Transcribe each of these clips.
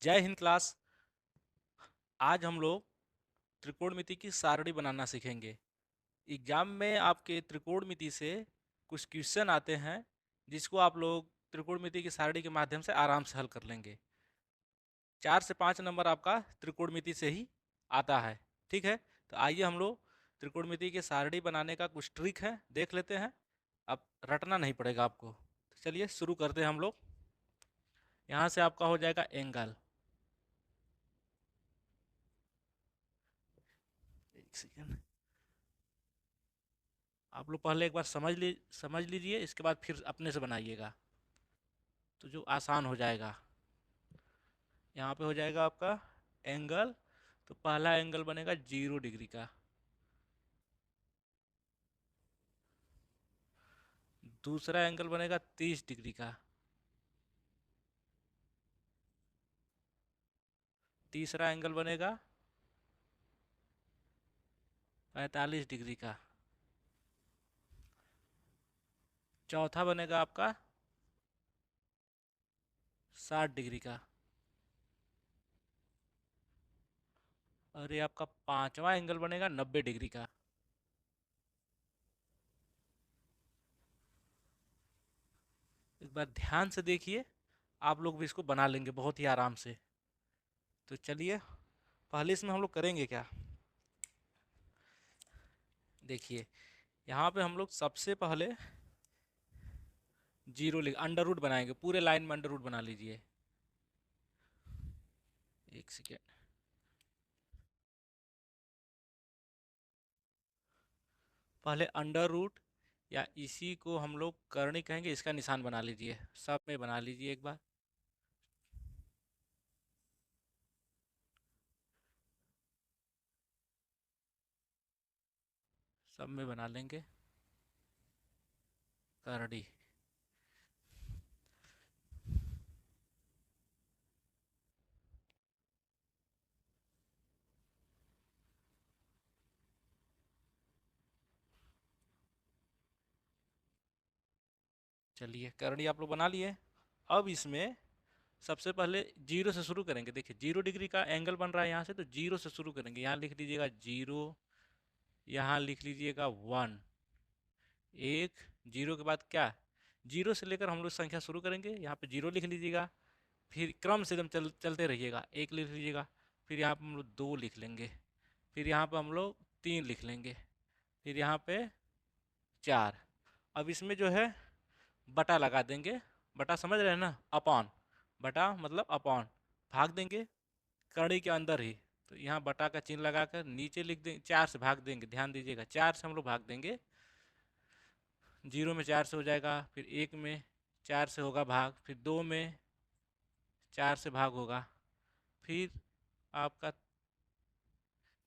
जय हिंद क्लास। आज हम लोग त्रिकोणमिति की सारणी बनाना सीखेंगे। एग्जाम में आपके त्रिकोणमिति से कुछ क्वेश्चन आते हैं जिसको आप लोग त्रिकोणमिति की सारणी के माध्यम से आराम से हल कर लेंगे। 4 से 5 नंबर आपका त्रिकोणमिति से ही आता है। ठीक है, तो आइए हम लोग त्रिकोणमिति की सारणी बनाने का कुछ ट्रिक है देख लेते हैं। अब रटना नहीं पड़ेगा आपको, तो चलिए शुरू करते हैं हम लोग। यहाँ से आपका हो जाएगा एंगल। एक सेकेंड, आप लोग पहले एक बार समझ लीजिए, इसके बाद फिर अपने से बनाइएगा तो जो आसान हो जाएगा। यहाँ पे हो जाएगा आपका एंगल। तो पहला एंगल बनेगा 0 डिग्री का। दूसरा एंगल बनेगा 30 डिग्री का। तीसरा एंगल बनेगा 45 डिग्री का। चौथा बनेगा आपका 60 डिग्री का। और ये आपका पांचवा एंगल बनेगा 90 डिग्री का। एक बार ध्यान से देखिए, आप लोग भी इसको बना लेंगे बहुत ही आराम से। तो चलिए, पहले इसमें हम लोग करेंगे क्या, देखिए। यहाँ पे हम लोग सबसे पहले जीरो लिख अंडर रूट बनाएंगे, पूरे लाइन में अंडर रूट बना लीजिए। एक सेकेंड, पहले अंडर रूट या इसी को हम लोग करनी कहेंगे, इसका निशान बना लीजिए। सब में बना लीजिए एक बार। सब में बना लेंगे करड़ी। चलिए, करड़ी आप लोग बना लिए। अब इसमें सबसे पहले जीरो से शुरू करेंगे। देखिए 0 डिग्री का एंगल बन रहा है यहाँ से, तो जीरो से शुरू करेंगे। यहाँ लिख लीजिएगा जीरो, यहाँ लिख लीजिएगा 1। एक जीरो के बाद क्या, जीरो से लेकर हम लोग संख्या शुरू करेंगे। यहाँ पे जीरो लिख लीजिएगा, फिर क्रम से एकदम चलते रहिएगा। एक लिख लीजिएगा, फिर यहाँ पे हम लोग दो लिख लेंगे, फिर यहाँ पे हम लोग तीन लिख लेंगे, फिर यहाँ पे चार। अब इसमें जो है बटा लगा देंगे। बटा समझ रहे हैं ना, अपॉन। बटा मतलब अपॉन, भाग देंगे कड़ी के अंदर ही। तो यहाँ बटा का चिन्ह लगाकर नीचे लिख देंगे, चार से भाग देंगे। ध्यान दीजिएगा, चार से हम लोग भाग देंगे। जीरो में चार से हो जाएगा, फिर एक में चार से होगा भाग, फिर दो में चार से भाग होगा, फिर आपका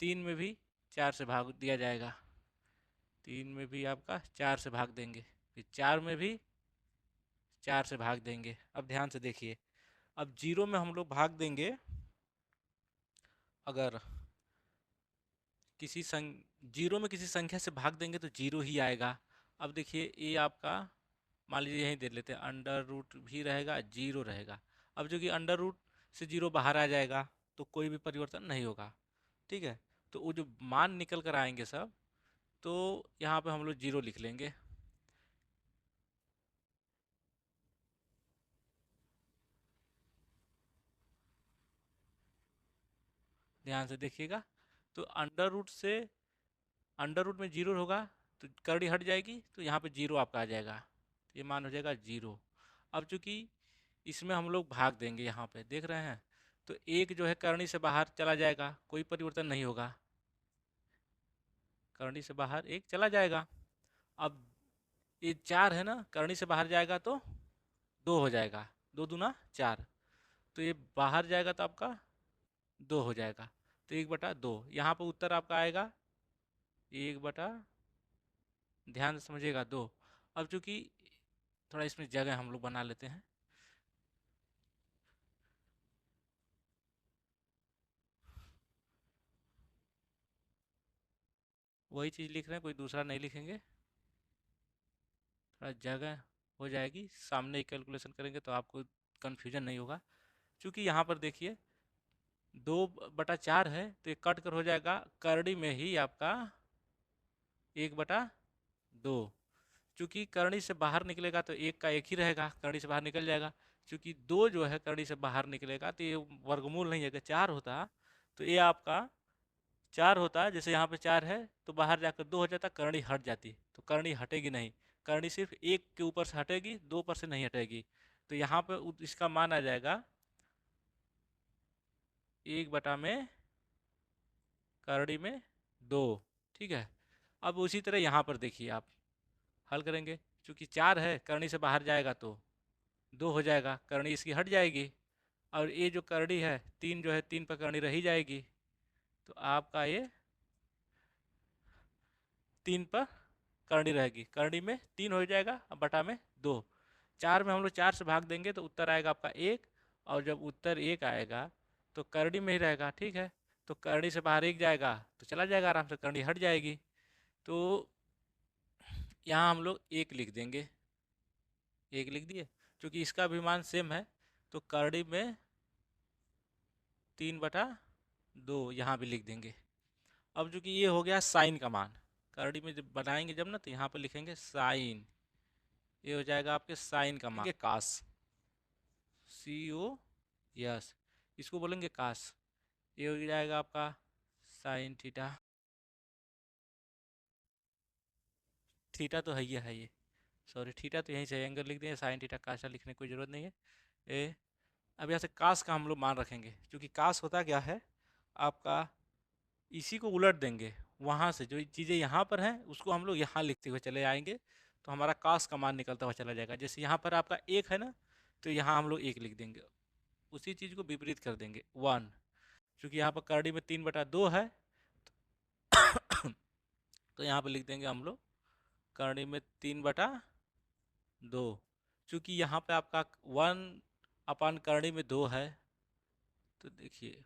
तीन में भी चार से भाग दिया जाएगा। तीन में भी आपका चार से भाग देंगे, फिर चार में भी चार से भाग देंगे। अब ध्यान से देखिए, अब जीरो में हम लोग भाग देंगे। अगर जीरो में किसी संख्या से भाग देंगे तो जीरो ही आएगा। अब देखिए ये आपका, मान लीजिए यहीं दे लेते हैं, अंडर रूट भी रहेगा, जीरो रहेगा। अब जो कि अंडर रूट से जीरो बाहर आ जाएगा तो कोई भी परिवर्तन नहीं होगा। ठीक है, तो वो जो मान निकल कर आएंगे सब, तो यहाँ पे हम लोग जीरो लिख लेंगे। ध्यान से देखिएगा, तो अंडर रूट में जीरो होगा तो करड़ी हट जाएगी, तो यहाँ पे जीरो आपका आ जाएगा। तो ये मान हो जाएगा जीरो। अब चूंकि इसमें हम लोग भाग देंगे, यहाँ पे देख रहे हैं, तो एक जो है करनी से बाहर चला जाएगा, कोई परिवर्तन नहीं होगा। करनी से बाहर एक चला जाएगा। अब ये चार है ना, करनी से बाहर जाएगा तो दो हो जाएगा। दो दूना चार, तो ये बाहर जाएगा तो आपका दो हो जाएगा। तो 1/2 यहाँ पर उत्तर आपका आएगा 1/, ध्यान से समझिएगा, दो। अब चूंकि थोड़ा इसमें जगह हम लोग बना लेते हैं। वही चीज़ लिख रहे हैं, कोई दूसरा नहीं लिखेंगे। थोड़ा जगह हो जाएगी, सामने ही कैलकुलेशन करेंगे तो आपको कन्फ्यूजन नहीं होगा। चूँकि यहाँ पर देखिए 2/4 है तो ये कट कर हो जाएगा करड़ी में ही आपका 1/2। चूँकि करड़ी से बाहर निकलेगा तो एक का एक ही रहेगा, करड़ी से बाहर निकल जाएगा। चूँकि 2 जो है करड़ी से बाहर निकलेगा तो ये वर्गमूल नहीं है। अगर 4 होता तो ये आपका 4 होता, जैसे यहाँ पे 4 है तो बाहर जाकर 2 हो जाता, करड़ी हट जाती। तो करड़ी हटेगी नहीं, करड़ी सिर्फ एक के ऊपर से हटेगी, 2 पर से नहीं हटेगी। तो यहाँ पे इसका मान आ जाएगा 1 में करड़ी में 2। ठीक है। अब उसी तरह यहाँ पर देखिए आप हल करेंगे। चूँकि 4 है, करड़ी से बाहर जाएगा तो 2 हो जाएगा, करड़ी इसकी हट जाएगी। और ये जो करड़ी है 3 जो है 3 पर करड़ी रही जाएगी। तो आपका ये 3 पर करड़ी रहेगी, करड़ी में 3 हो जाएगा अब बटा में 2। 4 में हम लोग 4 से भाग देंगे तो उत्तर आएगा आपका 1। और जब उत्तर 1 आएगा तो करड़ी में ही रहेगा। ठीक है। तो करड़ी से बाहर 1 जाएगा तो चला जाएगा आराम से, करड़ी हट जाएगी। तो यहाँ हम लोग 1 लिख देंगे, 1 लिख दिए। क्योंकि इसका भी मान सेम है तो करड़ी में 3/2 यहाँ भी लिख देंगे। अब चूँकि ये हो गया साइन का मान, करड़ी में जब बनाएंगे जब ना तो यहाँ पर लिखेंगे साइन। ये हो जाएगा आपके साइन का मान। कास, COS, इसको बोलेंगे कास। ये हो जाएगा आपका साइन थीटा। थीटा तो है ये, सॉरी थीटा तो यहीं से एंगल लिख दें, साइन थीटा कासा लिखने की कोई ज़रूरत नहीं है। अब यहाँ से कास का हम लोग मान रखेंगे। क्योंकि कास होता क्या है आपका, इसी को उलट देंगे, वहाँ से जो चीज़ें यहाँ पर हैं उसको हम लोग यहाँ लिखते हुए चले आएंगे तो हमारा कास का मान निकलता हुआ चला जाएगा। जैसे यहाँ पर आपका 1 है ना, तो यहाँ हम लोग 1 लिख देंगे। उसी चीज़ को विपरीत कर देंगे 1। क्योंकि यहाँ पर करड़ी में 3/2 है तो यहाँ पर लिख देंगे हम लोग करड़ी में 3/2। चूँकि यहाँ पे आपका 1 करड़ी में 2 है तो देखिए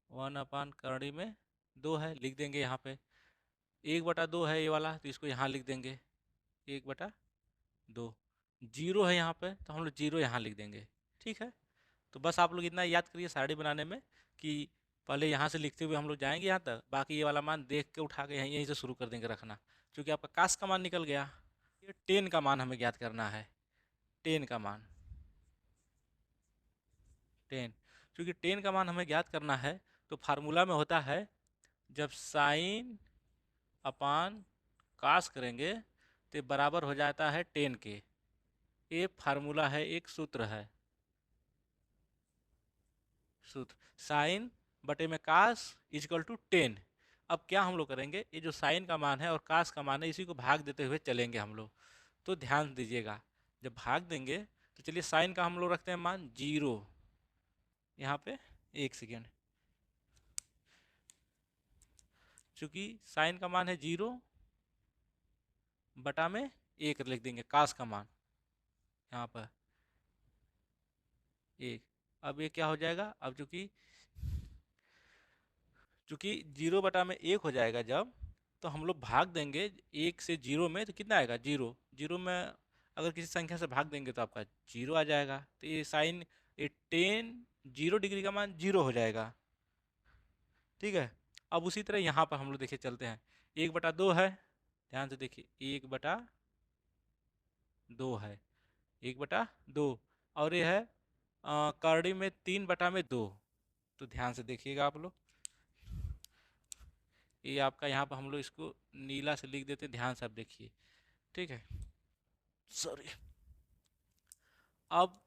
1 करड़ी में 2 है, लिख देंगे यहाँ पे। 1/2 है ये वाला तो इसको यहाँ लिख देंगे 1/2। 0 है यहाँ पे तो हम लोग 0 यहाँ लिख देंगे। ठीक है। तो बस आप लोग इतना याद करिए सारणी बनाने में कि पहले यहाँ से लिखते हुए हम लोग जाएंगे यहाँ तक, बाकी ये वाला मान देख के उठा के यहीं से शुरू कर देंगे रखना। क्योंकि आपका कास का मान निकल गया। ये 10 का मान हमें ज्ञात करना है, 10 का मान, 10। क्योंकि 10 का मान हमें ज्ञात करना है तो फार्मूला में होता है जब साइन अपान कास करेंगे तो बराबर हो जाता है 10 के। ये फार्मूला है, एक सूत्र है, सूत्र साइन बटे में कास इजकल टू 10। अब क्या हम लोग करेंगे, ये जो साइन का मान है और कास का मान है इसी को भाग देते हुए चलेंगे हम लोग। तो ध्यान दीजिएगा जब भाग देंगे तो चलिए साइन का हम लोग रखते हैं मान 0। यहाँ पे 1 सेकेंड, चूँकि साइन का मान है 0 बटा में 1 लिख देंगे कास का मान यहाँ पर 1। अब ये क्या हो जाएगा, अब चूँकि चूँकि 0/1 हो जाएगा जब, तो हम लोग भाग देंगे 1 से 0 में तो कितना आएगा 0। 0 में अगर किसी संख्या से भाग देंगे तो आपका 0 आ जाएगा। तो ये साइन ये 10 0 डिग्री का मान 0 हो जाएगा। ठीक है। अब उसी तरह यहाँ पर हम लोग देखिए चलते हैं, 1/2 है, ध्यान से देखिए 1/2 है, 1/2। और ये है करड़ी में 3/2। तो ध्यान से देखिएगा आप लोग, ये आपका यहाँ पर हम लोग इसको नीला से लिख देते हैं, ध्यान से आप देखिए। ठीक है, सॉरी। अब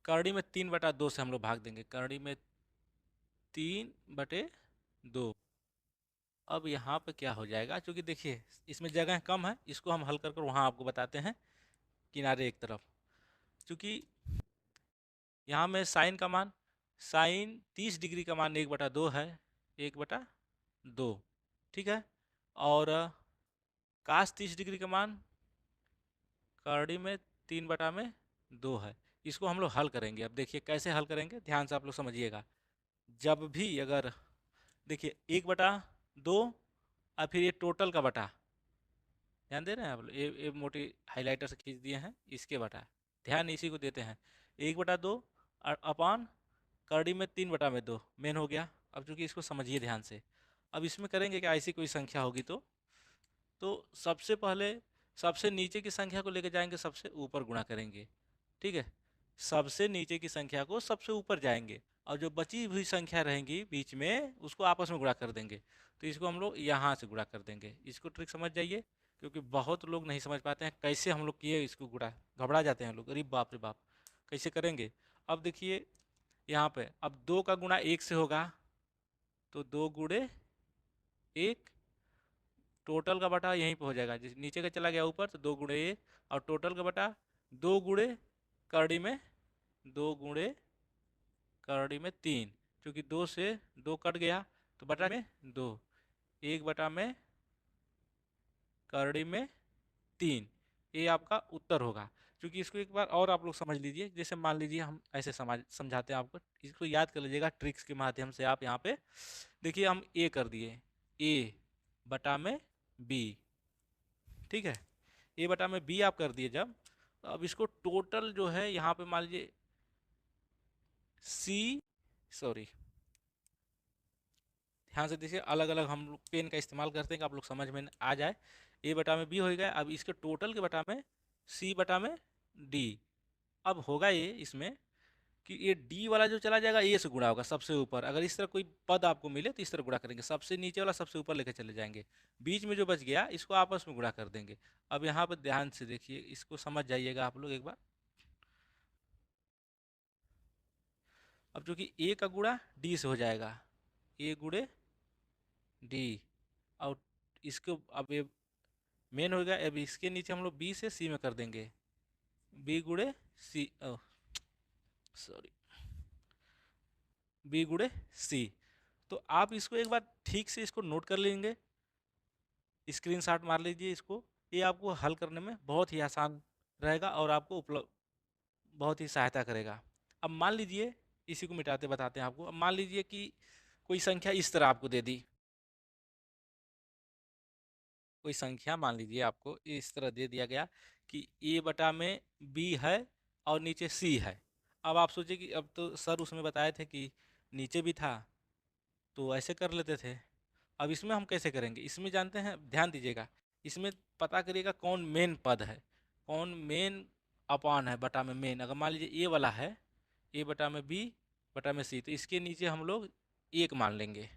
करड़ी में 3/2 से हम लोग भाग देंगे, करड़ी में 3/2। अब यहाँ पे क्या हो जाएगा, क्योंकि देखिए इसमें जगह कम है, इसको हम हल कर कर वहाँ आपको बताते हैं किनारे एक तरफ। क्योंकि यहाँ में साइन का मान, साइन 30 डिग्री का मान 1/2 है, 1/2। ठीक है। और कास 30 डिग्री का मान करड़ी में 3/2 है। इसको हम लोग हल करेंगे। अब देखिए कैसे हल करेंगे, ध्यान से आप लोग समझिएगा। जब भी अगर देखिए 1/2 और फिर ये टोटल का बटा, ध्यान दे रहे हैं आप लोग, ये मोटी हाइलाइटर से खींच दिए हैं, इसके बटा ध्यान इसी को देते हैं। 1/2 अपान करड़ी में 3/2 मेन हो गया। अब चूंकि इसको समझिए ध्यान से, अब इसमें करेंगे कि ऐसी कोई संख्या होगी तो सबसे पहले सबसे नीचे की संख्या को लेकर जाएंगे, सबसे ऊपर गुणा करेंगे। ठीक है, सबसे नीचे की संख्या को सबसे ऊपर जाएंगे और जो बची हुई संख्या रहेंगी बीच में उसको आपस में गुणा कर देंगे। तो इसको हम लोग यहाँ से गुणा कर देंगे। इसको ट्रिक समझ जाइए, क्योंकि बहुत लोग नहीं समझ पाते हैं कैसे हम लोग किए इसको गुणा, घबरा जाते हैं लोग, अरे बाप रे बाप कैसे करेंगे। अब देखिए यहाँ पे अब 2 का गुणा 1 से होगा, तो 2 गुणे 1, टोटल का बटा यहीं पे हो जाएगा, जिस नीचे का चला गया ऊपर तो 2 गुणे 1, और टोटल का बटा 2 गुणे करड़ी में 2 गुणे करड़ी में 3, क्योंकि 2 से 2 कट गया तो बटा में 2, 1 बटा में करड़ी में 3, ये आपका उत्तर होगा। क्योंकि इसको एक बार और आप लोग समझ लीजिए, जैसे मान लीजिए हम ऐसे समझाते हैं आपको, इसको याद कर लीजिएगा ट्रिक्स के माध्यम से। आप यहाँ पे देखिए हम ए कर दिए, ए बटा में बी, ठीक है, ए बटा में बी आप कर दिए जब, तो अब इसको टोटल जो है यहाँ पे मान लीजिए सी, सॉरी ध्यान से देखिए, अलग अलग हम लोग पेन का इस्तेमाल करते हैं कि आप लोग समझ में आ जाए। ए बटा में बी हो गया, अब इसके टोटल के बटा में सी बटा में डी। अब होगा ये इसमें कि ये डी वाला जो चला जाएगा ए से गुणा होगा सबसे ऊपर। अगर इस तरह कोई पद आपको मिले तो इस तरह गुणा करेंगे, सबसे नीचे वाला सबसे ऊपर लेकर चले जाएंगे, बीच में जो बच गया इसको आपस में गुणा कर देंगे। अब यहाँ पर ध्यान से देखिए, इसको समझ जाइएगा आप लोग एक बार। अब जो कि ए का गुणा डी से हो जाएगा, ए गुणे डी, और इसको अब ये मेन हो गया। अब इसके नीचे हम लोग बी से सी में कर देंगे, बी गुणे सी, सॉरी बी गुणे सी। तो आप इसको एक बार ठीक से इसको नोट कर लेंगे, स्क्रीनशॉट मार लीजिए इसको, ये आपको हल करने में बहुत ही आसान रहेगा और आपको उपलब्ध बहुत ही सहायता करेगा। अब मान लीजिए, इसी को मिटाते बताते हैं आपको। अब मान लीजिए कि कोई संख्या इस तरह आपको दे दी, कोई संख्या मान लीजिए आपको इस तरह दे दिया गया कि ए बटा में बी है और नीचे सी है। अब आप सोचिए कि अब तो सर उसमें बताए थे कि नीचे भी था तो ऐसे कर लेते थे, अब इसमें हम कैसे करेंगे, इसमें जानते हैं, ध्यान दीजिएगा, इसमें पता करिएगा कौन मेन पद है, कौन मेन अपान है बटा में मेन। अगर मान लीजिए ए वाला है, ए बटा में बी बटा में सी, तो इसके नीचे हम लोग एक मान लेंगे।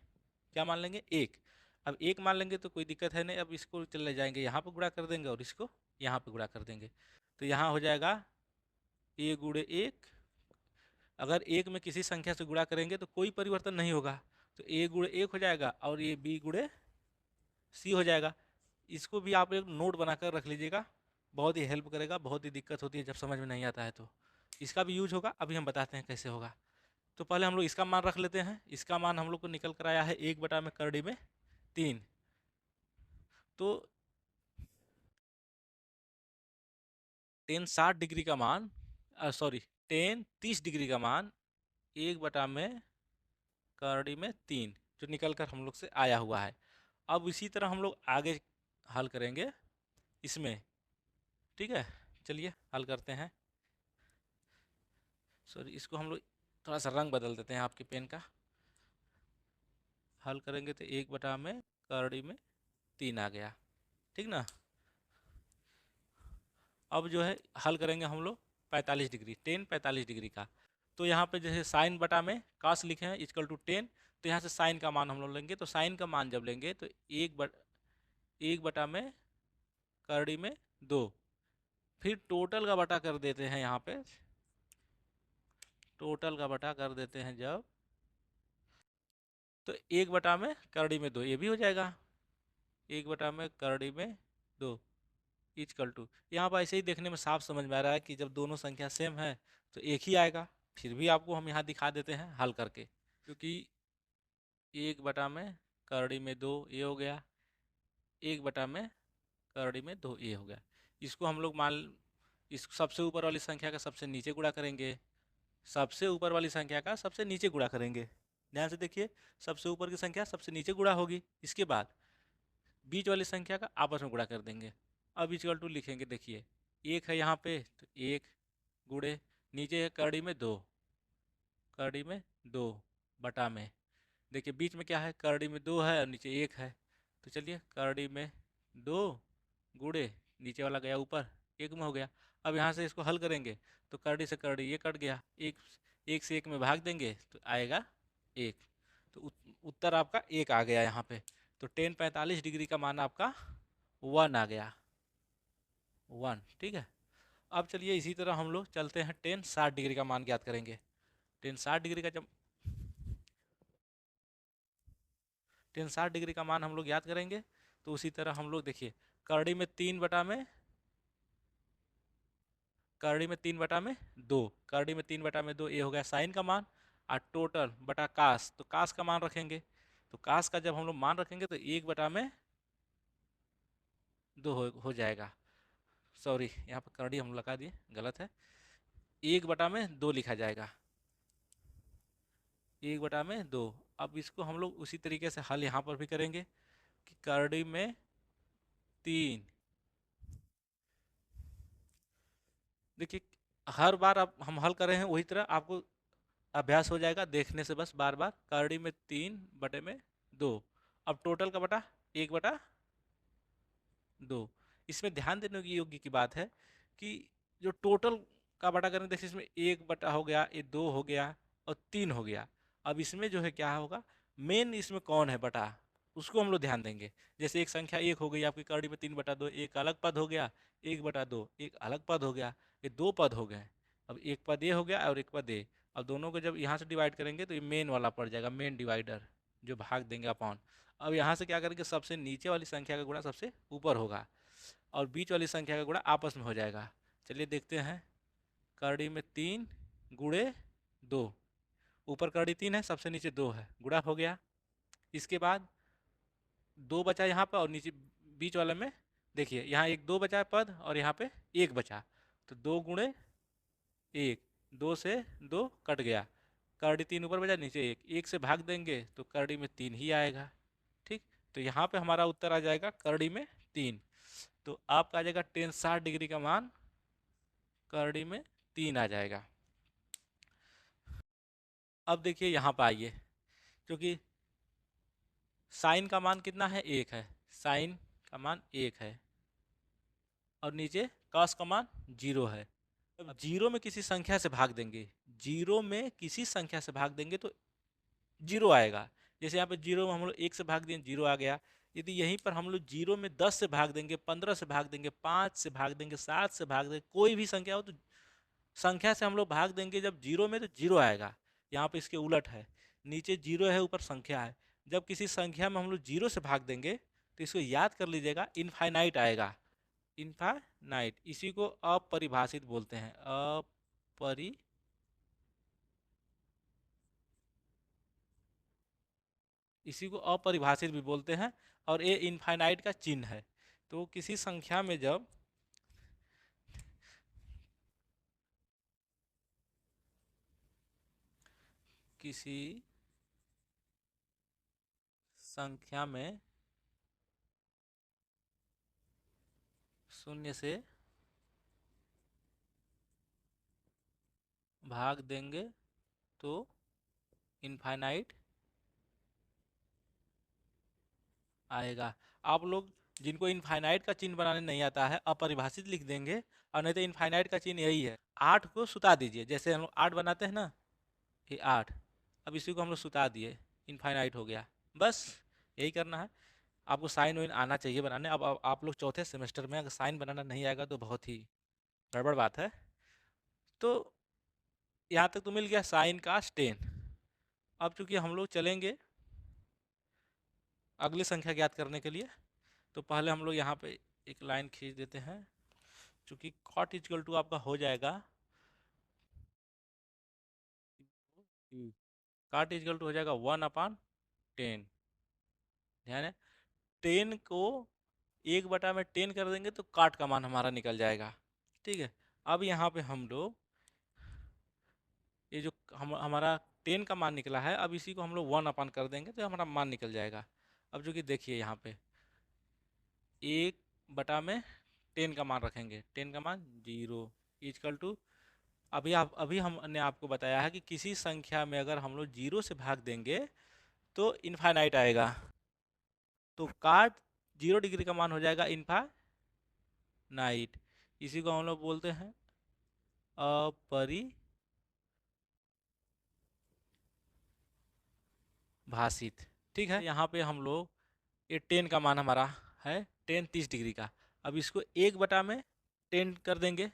क्या मान लेंगे, एक। अब एक मान लेंगे तो कोई दिक्कत है नहीं, अब इसको चले जाएंगे यहाँ पर गुणा कर देंगे और इसको यहाँ पर गुणा कर देंगे, तो यहाँ हो जाएगा ए गुणे एक। अगर एक में किसी संख्या से गुणा करेंगे तो कोई परिवर्तन नहीं होगा, तो ए गुणे एक हो जाएगा और ये बी गुणे सी हो जाएगा। इसको भी आप एक नोट बनाकर रख लीजिएगा, बहुत ही हेल्प करेगा। बहुत ही दिक्कत होती है जब समझ में नहीं आता है तो इसका भी यूज होगा, अभी हम बताते हैं कैसे होगा। तो पहले हम लोग इसका मान रख लेते हैं। इसका मान हम लोग को निकल कर आया है 1 बटा में करड़ी में 3, तो 10 60 डिग्री का मान, सॉरी 10 30 डिग्री का मान 1 बटा में करड़ी में 3 जो निकल कर हम लोग से आया हुआ है। अब इसी तरह हम लोग आगे हल करेंगे इसमें, ठीक है, चलिए हल करते हैं। सॉरी, इसको हम लोग थोड़ा सा रंग बदल देते हैं आपके पेन का। हल करेंगे तो 1 बटा में करड़ी में 3 आ गया, ठीक ना। अब जो है हल करेंगे हम लोग 45 डिग्री, 10 45 डिग्री का। तो यहाँ पे जैसे साइन बटा में कास लिखे हैं इक्वल टू 10, तो यहाँ से साइन का मान हम लोग लेंगे। तो साइन का मान जब लेंगे तो 1 बटा में करड़ी में 2, फिर टोटल का बटा कर देते हैं, यहाँ पे टोटल का बटा कर देते हैं जब, तो 1 बटा में करड़ी में 2 ये भी हो जाएगा, 1 बटा में करड़ी में 2 इक्वल टू, यहाँ पर ऐसे ही देखने में साफ समझ में आ रहा है कि जब दोनों संख्या सेम है तो एक ही आएगा। फिर भी आपको हम यहाँ दिखा देते हैं हल करके, क्योंकि 1 बटा में करड़ी में 2 ये हो गया, 1 बटा में करड़ी में 2 ये हो गया। इसको हम लोग मान, इस सबसे ऊपर वाली संख्या का सबसे नीचे गुणा करेंगे, सबसे ऊपर वाली संख्या का सबसे नीचे गुणा करेंगे। ध्यान से देखिए, सबसे ऊपर की संख्या सबसे नीचे गुणा होगी, इसके बाद बीच वाली संख्या का आपस में गुणा कर देंगे। अब इक्वल टू लिखेंगे, देखिए एक है यहाँ पे तो 1 गुणे नीचे है करड़ी में 2, करड़ी में 2 बटा में, देखिए बीच में क्या है, करड़ी में 2 है और नीचे 1 है। तो चलिए करड़ी में 2 गुड़े नीचे वाला गया ऊपर, 1 में हो गया। अब यहाँ से इसको हल करेंगे तो करड़ी से करड़ी ये कट गया, एक एक से 1 में भाग देंगे तो आएगा 1। तो उत्तर आपका 1 आ गया यहाँ पे। तो टेन 45 डिग्री का मान आपका 1 आ गया, 1। ठीक है। अब चलिए इसी तरह हम लोग चलते हैं टेन 60 डिग्री का मान ज्ञात करेंगे। टेन 60 डिग्री का जब टेन 60 डिग्री का मान हम लोग याद करेंगे तो उसी तरह हम लोग देखिए करड़ी में 3 करड़ी में 3 बटा में 2 ये हो गया साइन का मान, और टोटल बटा कास, तो कास का मान रखेंगे। तो कास का जब हम लोग मान रखेंगे तो 1/2 हो जाएगा। सॉरी, यहाँ पर करड़ी हम लगा दिए, गलत है। 1/2 लिखा जाएगा, 1/2। अब इसको हम लोग उसी तरीके से हल यहाँ पर भी करेंगे कि करड़ी में 3, देखिए हर बार अब हम हल कर रहे हैं वही तरह, आपको अभ्यास हो जाएगा देखने से, बस बार बार करड़ी में 3/2। अब टोटल का बटा 1/2। इसमें ध्यान देने की योग्य की बात है कि जो टोटल का बटा करेंगे, देखिए इसमें 1 बटा हो गया, ये 2 हो गया और 3 हो गया। अब इसमें जो है क्या होगा, मेन इसमें कौन है बटा, उसको हम लोग ध्यान देंगे। जैसे एक संख्या 1 हो गई आपकी करड़ी में 3/2, एक अलग पद हो गया, 1/2 एक अलग पद हो गया, ये 2 पद हो गए। अब एक पद ये हो गया और एक पद ये, अब दोनों को जब यहाँ से डिवाइड करेंगे तो ये मेन वाला पड़ जाएगा, मेन डिवाइडर, जो भाग देंगे अपॉन। अब यहाँ से क्या करेंगे, सबसे नीचे वाली संख्या का गुणा सबसे ऊपर होगा और बीच वाली संख्या का गुणा आपस में हो जाएगा। चलिए देखते हैं, करड़ी में 3 गुणे 2, ऊपर करड़ी 3 है, सबसे नीचे 2 है, गुणा हो गया। इसके बाद 2 बचा यहाँ पर और नीचे बीच वाले में देखिए यहाँ एक 2 बचा पद और यहाँ पे 1 बचा, तो 2 गुणे 1, 2 से 2 कट गया, करड़ी 3 ऊपर बचा, नीचे 1, 1 से भाग देंगे तो करड़ी में 3 ही आएगा। ठीक, तो यहाँ पे हमारा उत्तर आ जाएगा करड़ी में 3। तो आपका आ जाएगा टेन 60 डिग्री का मान करड़ी में 3 आ जाएगा। अब देखिए यहाँ पर आइए, क्योंकि साइन का मान कितना है, 1 है, साइन का मान 1 है और नीचे कॉस का मान 0 है। अब जीरो में किसी संख्या से भाग देंगे, जीरो में किसी संख्या से भाग देंगे तो 0 आएगा। जैसे यहाँ पे 0 में हम लोग 1 से भाग दिए, 0 आ गया। यदि यहीं पर हम लोग 0 में 10 से भाग देंगे, 15 से भाग देंगे, 5 से भाग देंगे, 7 से भाग देंगे, कोई भी संख्या हो तो संख्या से हम लोग भाग देंगे जब 0 में तो 0 आएगा। यहाँ पे इसके उलट है, नीचे 0 है ऊपर संख्या है, जब किसी संख्या में हम लोग 0 से भाग देंगे तो इसको याद कर लीजिएगा, इनफाइनाइट आएगा, इनफाइनाइट। इसी को अपरिभाषित बोलते हैं, इसी को अपरिभाषित भी बोलते हैं। और ये इनफाइनाइट का चिन्ह है। तो किसी संख्या में जब किसी संख्या में शून्य से भाग देंगे तो इनफाइनाइट आएगा। आप लोग जिनको इनफाइनाइट का चिन्ह बनाने नहीं आता है, अपरिभाषित लिख देंगे, और नहीं तो इनफाइनाइट का चिन्ह यही है, 8 को सुता दीजिए, जैसे हम लोग 8 बनाते हैं ना, ये 8, अब इसी को हम लोग सुता दिए, इनफाइनाइट हो गया। बस यही करना है। आपको साइन वाइन आना चाहिए बनाने। अब आप लोग चौथे सेमेस्टर में, अगर साइन बनाना नहीं आएगा तो बहुत ही गड़बड़ बात है। तो यहाँ तक तो मिल गया साइन का 10। अब चूंकि हम लोग चलेंगे अगली संख्या ज्ञात करने के लिए, तो पहले हम लोग यहाँ पे एक लाइन खींच देते हैं। चूंकि कॉट इजकल टू आपका हो जाएगा, कॉट इजकल टू हो जाएगा 1/10। ध्यान है, 10 को 1/10 कर देंगे तो काट का मान हमारा निकल जाएगा। ठीक है। अब यहाँ पे हम लोग ये जो हमारा 10 का मान निकला है, अब इसी को हम लोग 1 कर देंगे तो हमारा मान निकल जाएगा। अब जो कि देखिए यहाँ पे 1/10 का मान रखेंगे, 10 का मान 0 इजकल टू अभी हमने आपको बताया है कि किसी संख्या में अगर हम लोग जीरो से भाग देंगे तो इनफाइनाइट आएगा। तो काट 0 डिग्री का मान हो जाएगा इनफाइनाइट। इसी को हम लोग बोलते हैं अपरिभाषित। ठीक है, यहाँ पे हम लोग ये 10 का मान हमारा है 10 30 डिग्री का। अब इसको 1/10 कर देंगे।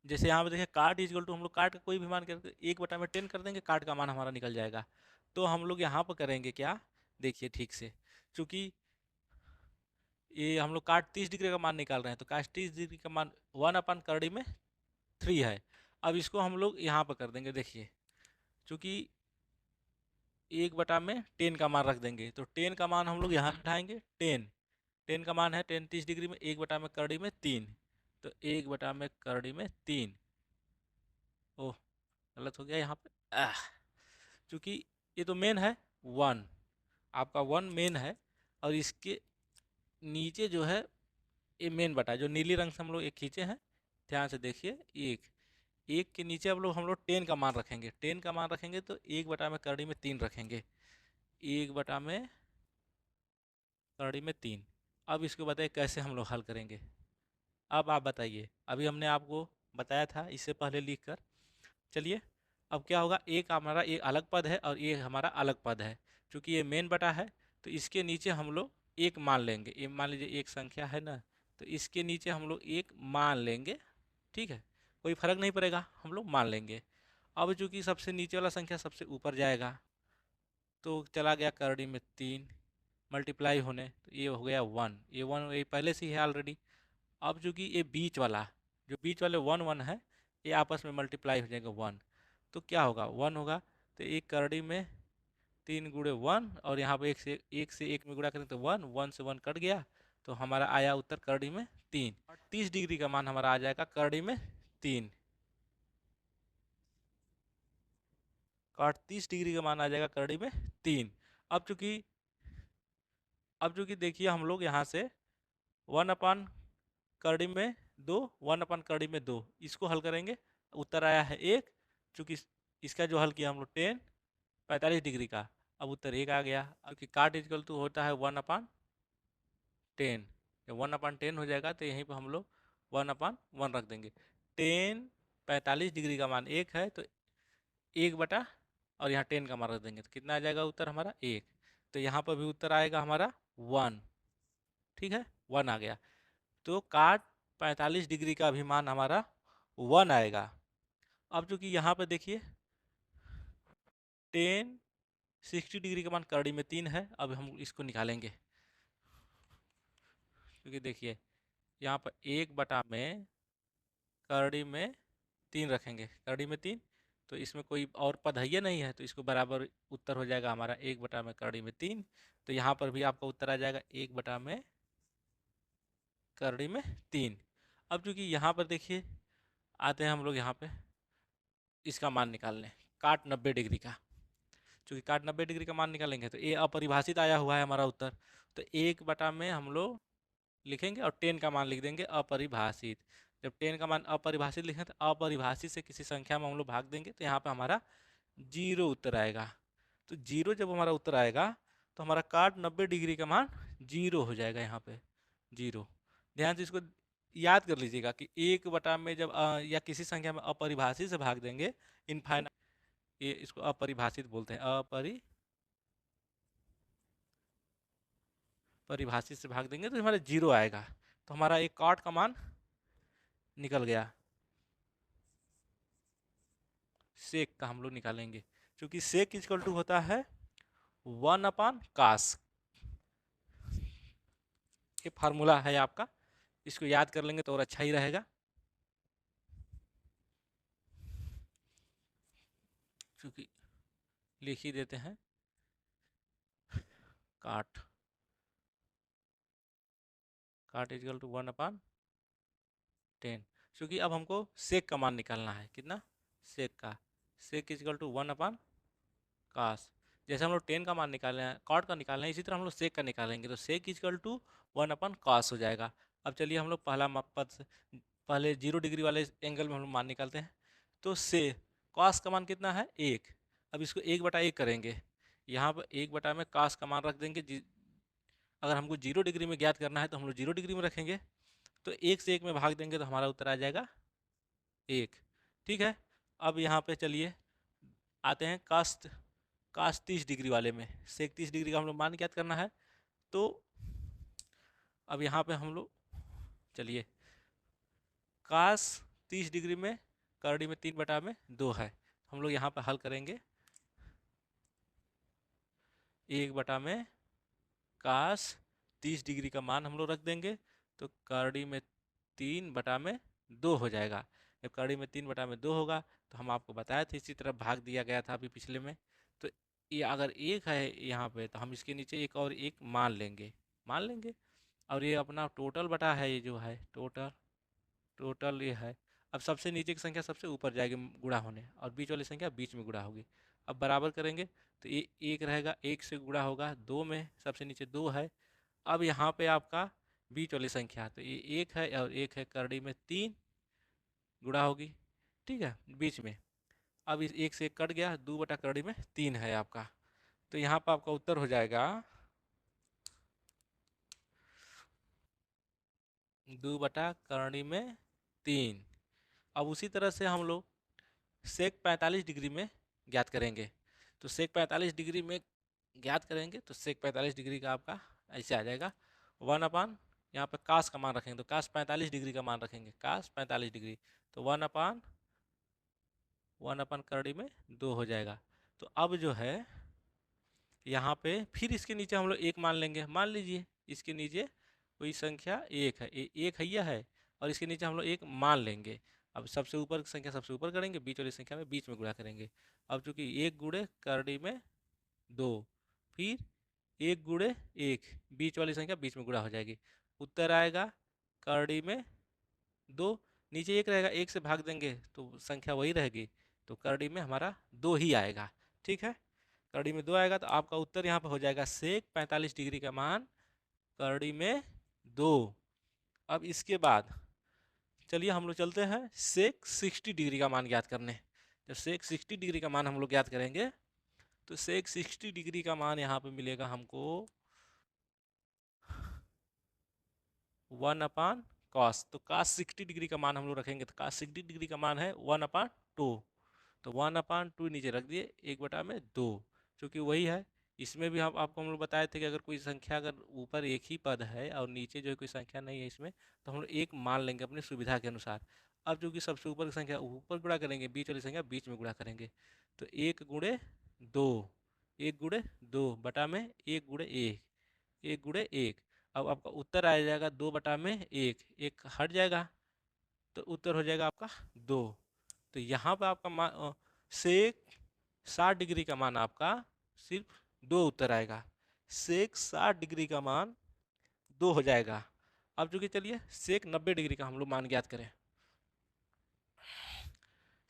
जैसे यहाँ पे देखिए काट इजकल टू हम लोग काट का कोई भी मान करके 1/10 कर देंगे, काट का मान हमारा निकल जाएगा। तो हम लोग यहाँ पर करेंगे क्या, देखिए ठीक से, चूंकि ये हम लोग काट 30 डिग्री का मान निकाल रहे हैं तो काट 30 डिग्री का मान 1/3 है। अब इसको हम लोग यहाँ पर कर देंगे। देखिए चूंकि 1/10 का मान रख देंगे तो 10 का मान हम लोग यहाँ उठाएंगे। 10 का मान है 10 30 डिग्री में 1/3। तो 1/3। ओह, गलत हो गया यहाँ पे। चूंकि ये तो मेन है 1, आपका 1 मेन है, और इसके नीचे जो है ये मेन बटा जो नीली रंग से हम लोग एक खींचे हैं, ध्यान से देखिए। एक एक के नीचे हम लोग 10 का मान रखेंगे। 10 का मान रखेंगे तो 1/3 रखेंगे। 1/3। अब इसको बताइए कैसे हम लोग हल करेंगे। अब आप बताइए, अभी हमने आपको बताया था इससे पहले लिख कर। चलिए, अब क्या होगा, एक हमारा एक अलग पद है और एक हमारा अलग पद है। क्योंकि ये मेन बटा है तो इसके नीचे हम लोग एक मान लेंगे। ये मान लीजिए एक संख्या है ना, तो इसके नीचे हम लोग एक मान लेंगे। ठीक है, कोई फर्क नहीं पड़ेगा, हम लोग मान लेंगे। अब चूंकि सबसे नीचे वाला संख्या सबसे ऊपर जाएगा तो चला गया करड़ी में 3 मल्टीप्लाई होने, तो ये हो गया 1। ये 1 ये पहले से ही है ऑलरेडी। अब चूंकि ये बीच वाला जो बीच वाले 1 1 है, ये आपस में मल्टीप्लाई हो जाएगा 1। तो क्या होगा, 1 होगा। तो एक करड़ी में 3 × 1, और यहाँ पे एक से एक में गुणा करें तो 1 1 से 1 कट गया। तो हमारा आया उत्तर करड़ी में 3। 30 डिग्री का मान हमारा आ जाएगा करड़ी में 3। 30 डिग्री का मान आ जाएगा करड़ी में 3। अब चूंकि अब चूंकि देखिए हम लोग यहाँ से 1/2 1/2 इसको हल करेंगे। उत्तर आया है 1। चूंकि इसका जो हल किया हम लोग 45 डिग्री का, अब उत्तर 1 आ गया। क्योंकि काट इजकल टू होता है 1/10। जब 1/10 हो जाएगा तो यहीं पर हम लोग 1/1 रख देंगे। 45 डिग्री का मान 1 है तो 1 बटा और यहाँ 10 का मान रख देंगे तो कितना आ जाएगा उत्तर हमारा 1। तो यहाँ पर भी उत्तर आएगा हमारा 1। ठीक है, 1 आ गया। तो काट 45 डिग्री का भी मान हमारा 1 आएगा। अब चूंकि यहाँ पर देखिए 60 डिग्री का मान करड़ी में 3 है। अब हम इसको निकालेंगे। क्योंकि देखिए यहाँ पर 1/में करड़ी में 3 रखेंगे। करड़ी में 3 तो इसमें कोई और पद है या नहीं है, तो इसको बराबर उत्तर हो जाएगा हमारा 1/में करड़ी में 3। तो यहाँ पर भी आपका उत्तर आ जाएगा 1/में करड़ी में 3। अब चूंकि यहाँ पर देखिए आते हैं हम लोग यहाँ पे इसका मान निकालने, काट 90 डिग्री का। चूंकि काट 90 डिग्री का मान निकालेंगे तो ये अपरिभाषित आया हुआ है हमारा उत्तर। तो 1/में हम लोग लिखेंगे और 10 का मान लिख देंगे अपरिभाषित। जब 10 का मान अपरिभाषित लिखें तो अपरिभाषित से किसी संख्या में हम लोग भाग देंगे तो यहाँ पे हमारा 0 उत्तर आएगा। तो 0 जब हमारा उत्तर आएगा तो हमारा काट 90 डिग्री का मान 0 हो जाएगा। यहाँ पे 0, ध्यान से इसको याद कर लीजिएगा कि 1 में जब या किसी संख्या में अपरिभाषित से भाग देंगे, इनफाइनाइट, ये इसको अपरिभाषित बोलते हैं। परिभाषित से भाग देंगे तो हमारा 0 आएगा। तो हमारा एक काट का मान निकल गया। सेक का हम लोग निकालेंगे, क्योंकि सेक इक्वल टू होता है 1/cos। ये फार्मूला है आपका, इसको याद कर लेंगे तो और अच्छा ही रहेगा। क्योंकि लिख ही देते हैं काट इक्वल टू 1/10। क्योंकि अब हमको सेक का मान निकालना है। कितना, सेक का, सेक इक्वल टू 1/cos। जैसे हम लोग 10 का मान निकाले हैं, कॉट का निकालना है, इसी तरह हम लोग सेक का निकालेंगे तो सेक इक्वल टू 1/cos हो जाएगा। अब चलिए हम लोग पहला पद से पहले 0 डिग्री वाले एंगल में हम लोग मान निकालते हैं। तो से कॉस का मान कितना है 1। अब इसको 1/1 करेंगे, यहाँ पर 1 में कॉस का मान रख देंगे। अगर हमको 0 डिग्री में ज्ञात करना है तो हम लोग 0 डिग्री में रखेंगे, तो 1 से 1 में भाग देंगे तो हमारा उत्तर आ जाएगा 1। ठीक है। अब यहाँ पे चलिए आते हैं कास्ट 30 डिग्री वाले में। सेक 30 डिग्री का हम लोग मान ज्ञात करना है। तो अब यहाँ पे हम लोग चलिए कास 30 डिग्री में करड़ी में 3/2 है, हम लोग यहाँ पे हल करेंगे। 1 कास 30 डिग्री का मान हम लोग रख देंगे, तो करड़ी में 3/2 हो जाएगा। जब करड़ी में 3/2 होगा तो हम आपको बताए थे इसी तरह भाग दिया गया था अभी पिछले में। तो ये अगर 1 है यहाँ पे तो हम इसके नीचे एक और 1 मान लेंगे। और ये अपना टोटल बटा है, ये जो है टोटल ये है। अब सबसे नीचे की संख्या सबसे ऊपर जाएगी गुणा होने, और बीच वाली संख्या बीच में गुणा होगी। अब बराबर करेंगे तो ये 1 रहेगा, 1 से गुणा होगा 2 में, सबसे नीचे 2 है। अब यहाँ पे आपका बीच वाली संख्या तो ये 1 है और 1 है, करड़ी में 3 गुणा होगी। ठीक है, बीच में। अब इस 1 से 1 कट गया, 2/करड़ी में 3 है आपका। तो यहाँ पर आपका उत्तर हो जाएगा 2/करड़ी में 3। अब उसी तरह से हम लोग सेक 45 डिग्री में ज्ञात करेंगे। तो सेक 45 डिग्री में ज्ञात करेंगे तो सेक 45 डिग्री का आपका ऐसे आ जाएगा 1/, यहाँ पे कास का मान रखेंगे तो कास 45 डिग्री का मान रखेंगे, कास 45 डिग्री, तो 1/1 करड़ी में 2 हो जाएगा। तो अब जो है यहाँ पे फिर इसके नीचे हम लोग 1 मान लेंगे। मान लीजिए इसके नीचे कोई संख्या 1 है, 1 हैया है, और इसके नीचे हम लोग 1 मान लेंगे। अब सबसे ऊपर की संख्या सबसे ऊपर करेंगे, बीच वाली संख्या में बीच में गुणा करेंगे। अब चूंकि 1 गुणे करड़ी में 2, फिर 1 गुणे 1, बीच वाली संख्या बीच में गुणा हो जाएगी। उत्तर आएगा करड़ी में 2, नीचे 1 रहेगा, 1 से भाग देंगे तो संख्या वही रहेगी, तो करड़ी में हमारा 2 ही आएगा। ठीक है, करड़ी में 2 आएगा तो आपका उत्तर यहाँ पर हो जाएगा सेक 45 डिग्री का मान करड़ी में 2। अब इसके बाद चलिए हम लोग चलते हैं सेक 60 डिग्री का मान ज्ञात करने। जब सेक 60 डिग्री का मान हम लोग ज्ञात करेंगे तो सेक 60 डिग्री का मान यहाँ पे मिलेगा हमको 1/cos। तो cos 60 डिग्री का मान हम लोग रखेंगे तो cos 60 डिग्री का मान है 1/2। तो 1/2 नीचे रख दिए, 1/2, क्योंकि वही है। इसमें भी हम लोग बताए थे कि अगर कोई संख्या अगर ऊपर एक ही पद है और नीचे जो है कोई संख्या नहीं है इसमें, तो हम लोग 1 मान लेंगे अपनी सुविधा के अनुसार। अब जो कि सबसे ऊपर की संख्या ऊपर गुणा करेंगे, बीच वाली संख्या बीच में गुणा करेंगे, तो 1 गुणे 2, 1 गुणे 2 बटा में 1 गुणे 1, 1 गुणे 1। अब आपका उत्तर आ जाएगा 2/1, 1 हट जाएगा तो उत्तर हो जाएगा आपका 2। तो यहाँ पर आपका मान सेक 60 डिग्री का मान आपका सिर्फ 2 उत्तर आएगा। सेक 60 डिग्री का मान 2 हो जाएगा। अब चूंकि चलिए सेक 90 डिग्री का हम लोग मान ज्ञात करें।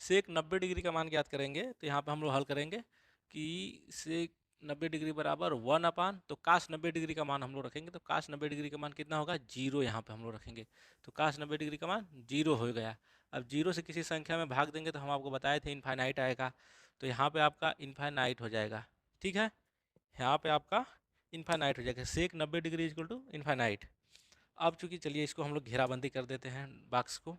सेक 90 डिग्री का मान ज्ञात करेंगे तो यहाँ पे हम लोग हल करेंगे कि सेक 90 डिग्री बराबर 1/, तो काश 90 डिग्री का मान हम लोग रखेंगे तो काश 90 डिग्री का मान कितना होगा 0, यहाँ पे हम लोग रखेंगे तो काश 90 डिग्री का मान 0 हो गया। अब 0 से किसी संख्या में भाग देंगे तो हम आपको बताए थे इनफाइनाइट आएगा, तो यहाँ पे आपका इनफाइनाइट हो जाएगा। ठीक है, यहाँ पे आपका इनफाइनाइट हो जाएगा, सेक 90 डिग्री इक्वल टू इनफाइनाइट। अब चूंकि चलिए इसको हम लोग घेराबंदी कर देते हैं बॉक्स को,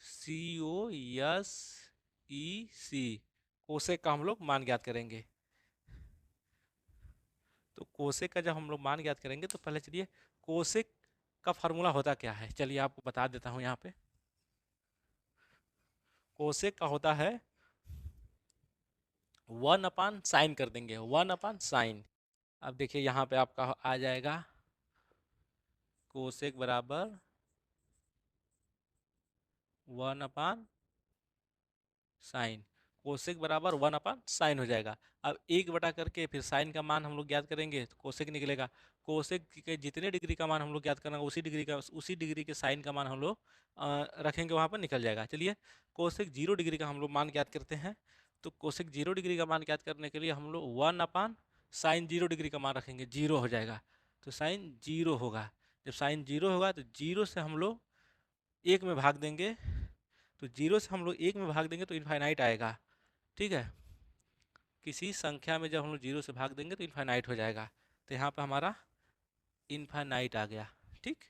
COSEC कोसेक का हम लोग मान ज्ञात करेंगे। तो कोसेक का जब हम लोग मान ज्ञात करेंगे तो पहले चलिए कोसेक का फार्मूला होता क्या है, चलिए आपको बता देता हूँ। यहाँ पे कोसेक का होता है 1/sin कर देंगे, 1/sin। अब देखिए यहाँ पे आपका आ जाएगा कोसेक बराबर 1/sin, कोसेक बराबर 1/sin हो जाएगा। अब 1 करके फिर साइन का मान हम लोग ज्ञात करेंगे तो कोसेक निकलेगा। कोसेक के जितने डिग्री का मान हम लोग ज्ञात करना उसी डिग्री के साइन का मान हम लोग रखेंगे, वहाँ पर निकल जाएगा। चलिए कोसेक 0 डिग्री का हम लोग मान ज्ञात करते हैं। तो कोसेक 0 डिग्री का मान ज्ञात करने के लिए हम लोग 1/sin 0 डिग्री का मान रखेंगे, 0 हो जाएगा। तो साइन 0 होगा, जब साइन 0 होगा तो 0 से हम लोग 1 में भाग देंगे तो 0 से हम लोग 1 में भाग देंगे तो इनफाइनाइट आएगा, ठीक है। किसी संख्या में जब हम लोग 0 से भाग देंगे तो इनफाइनाइट हो जाएगा, तो यहाँ पे हमारा इनफाइनाइट आ गया, ठीक।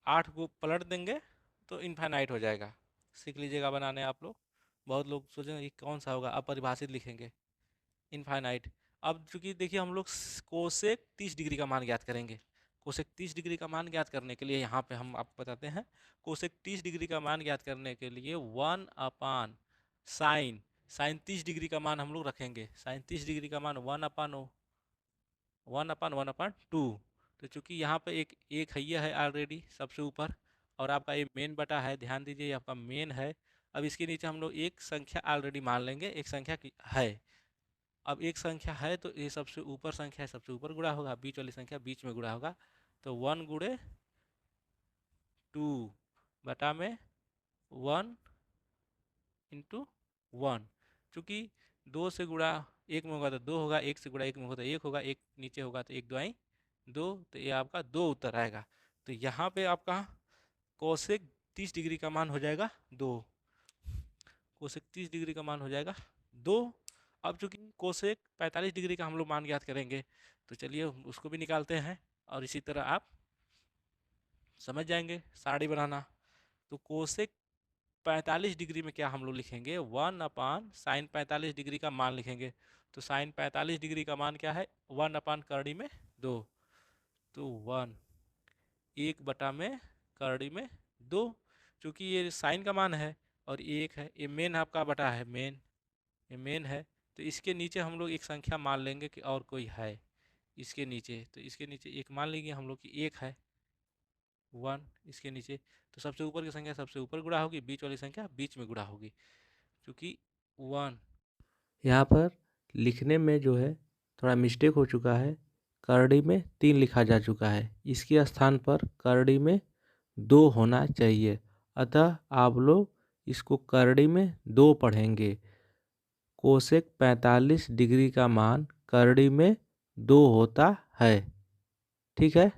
8 को पलट देंगे तो इनफाइनाइट हो जाएगा। सीख लीजिएगा बनाने आप लोग। बहुत लोग सोचेंगे ये कौन सा होगा, अपरिभाषित लिखेंगे, इनफाइनाइट। अब चूंकि देखिए हम लोग कोसेक 30 डिग्री का मान ज्ञात करेंगे। कोसेक 30 डिग्री का मान ज्ञात करने के लिए यहाँ पे हम आपको बताते हैं, कोसेक 30 डिग्री का मान ज्ञात करने के लिए 1 अपान साइन, साइन 30 डिग्री का मान हम लोग रखेंगे। साइन 30 डिग्री का मान 1/1/2। तो चूंकि यहाँ पे एक हैया है ऑलरेडी सबसे ऊपर, और आपका ये मेन बटा है, ध्यान दीजिए ये आपका मेन है। अब इसके नीचे हम लोग एक संख्या ऑलरेडी मान लेंगे, एक संख्या की है। अब एक संख्या है तो ये सबसे ऊपर संख्या है, सबसे ऊपर गुणा होगा, बीच वाली संख्या बीच में गुणा होगा। तो 1 गुणे 2 बटा में 1 इंटू 1। चूँकि 2 से गुणा 1 में होगा तो 2 होगा, 1 से गुणा 1 में होगा तो 1 होगा, 1 नीचे होगा तो 1 2 2, तो ये आपका 2 उत्तर आएगा। तो यहाँ पे आपका कोसेक 30 डिग्री का मान हो जाएगा 2। कोसेक 30 डिग्री का मान हो जाएगा 2। अब चूंकि कोसेक 45 डिग्री का हम लोग मान ज्ञात करेंगे, तो चलिए उसको भी निकालते हैं, और इसी तरह आप समझ जाएंगे सारणी बनाना। तो कोसेक 45 डिग्री में क्या हम लोग लिखेंगे, 1 अपान साइन 45 डिग्री का मान लिखेंगे। तो साइन 45 डिग्री का मान क्या है, 1 अपान करड़ी में 2। तो 1 1 बटा में करड़ी में 2। चूँकि ये साइन का मान है और ये 1 है, ये मेन आपका बटा है, मेन, ये मेन है। तो इसके नीचे हम लोग एक संख्या मान लेंगे कि और कोई है इसके नीचे। तो इसके नीचे एक मान लेंगे हम लोग कि 1 है, 1 इसके नीचे। तो सबसे ऊपर की संख्या सबसे ऊपर गुणा होगी, बीच वाली संख्या बीच में गुणा होगी। क्योंकि 1 यहाँ पर लिखने में जो है थोड़ा मिस्टेक हो चुका है, करड़ी में 3 लिखा जा चुका है, इसके स्थान पर करड़ी में 2 होना चाहिए। अतः आप लोग इसको करड़ी में 2 पढ़ेंगे। कोसेक 45 डिग्री का मान करड़ी में 2 होता है, ठीक है।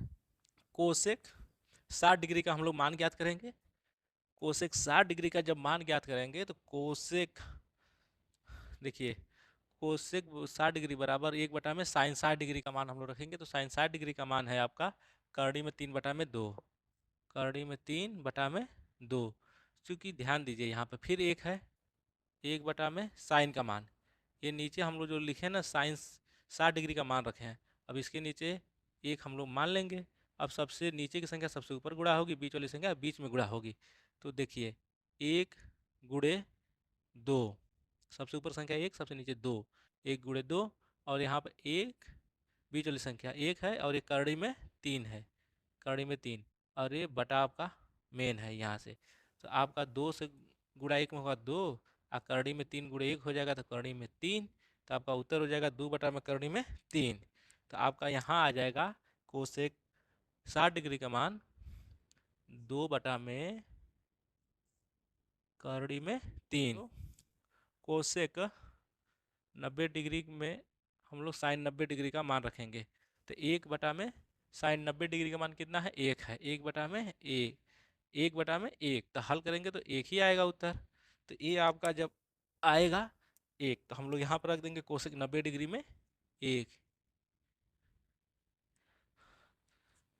कोसेक 60 डिग्री का हम लोग मान ज्ञात करेंगे। कोसेक 60 डिग्री का जब मान ज्ञात करेंगे तो कोसेक, देखिए कोसेक 60 डिग्री बराबर 1 बटा में साइन 60 डिग्री का मान हम लोग रखेंगे। तो साइन 60 डिग्री का मान है आपका करड़ी में 3 बटा में 2, करड़ी में 3 बटा में 2। क्योंकि ध्यान दीजिए यहाँ पे फिर एक है, 1 बटा में साइन का मान, ये नीचे हम लोग जो लिखे ना साइन 60 डिग्री का मान रखे हैं, अब इसके नीचे एक हम लोग मान लेंगे। अब सबसे नीचे की संख्या सबसे ऊपर गुणा होगी, बीच वाली संख्या बीच में गुणा होगी। तो देखिए 1 गुणे 2, सबसे ऊपर संख्या 1, सबसे नीचे 2, 1 गुणे 2, और यहाँ पर एक बीच वाली संख्या 1 है और एक करड़ी में 3 है, करड़ी में 3, और ये बटा आपका मेन है यहाँ से। तो आपका 2 से गुणा 1 में होगा 2, और करड़ी में 3 गुणे 1 हो जाएगा तो करड़ी में 3। तो आपका उत्तर हो जाएगा 2 बटा में करड़ी में 3। तो आपका यहाँ आ जाएगा कोसेक 60 डिग्री का मान 2 बटा में करड़ी में 3। तो कोसेक 90 डिग्री में हम लोग साइन 90 डिग्री का मान रखेंगे। तो 1 बटा में साइन 90 डिग्री का मान कितना है, 1 है, 1 बटा में 1, 1 बटा में 1, तो हल करेंगे तो 1 ही आएगा उत्तर। तो ये आपका जब आएगा 1, तो हम लोग यहाँ पर रख देंगे कोसेक 90 डिग्री में 1।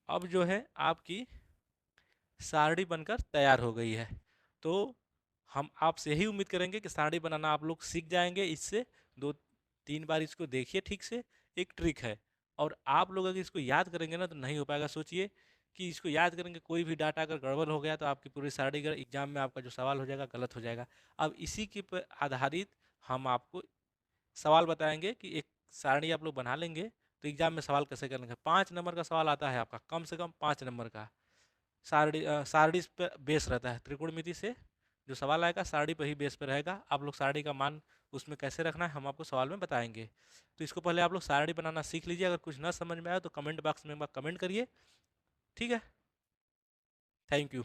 अब जो है आपकी सारणी बनकर तैयार हो गई है। तो हम आपसे यही उम्मीद करेंगे कि सारणी बनाना आप लोग सीख जाएंगे इससे। 2-3 बार इसको देखिए ठीक से, एक ट्रिक है। और आप लोग अगर इसको याद करेंगे ना तो नहीं हो पाएगा। सोचिए कि इसको याद करेंगे, कोई भी डाटा अगर गड़बड़ हो गया तो आपकी पूरी सारणी एग्जाम में आपका जो सवाल हो जाएगा गलत हो जाएगा। अब इसी के पर आधारित हम आपको सवाल बताएंगे कि एक सारणी आप लोग बना लेंगे तो एग्जाम में सवाल कैसे करेंगे। 5 नंबर का सवाल आता है आपका, कम से कम 5 नंबर का सारणी पे बेस रहता है, त्रिकोणमिति से जो सवाल आएगा सारणी पर ही बेस पे रहेगा। आप लोग सारणी का मान उसमें कैसे रखना है हम आपको सवाल में बताएंगे। तो इसको पहले आप लोग सारणी बनाना सीख लीजिए। अगर कुछ ना समझ में आए तो कमेंट बॉक्स में कमेंट करिए, ठीक है। Thank you.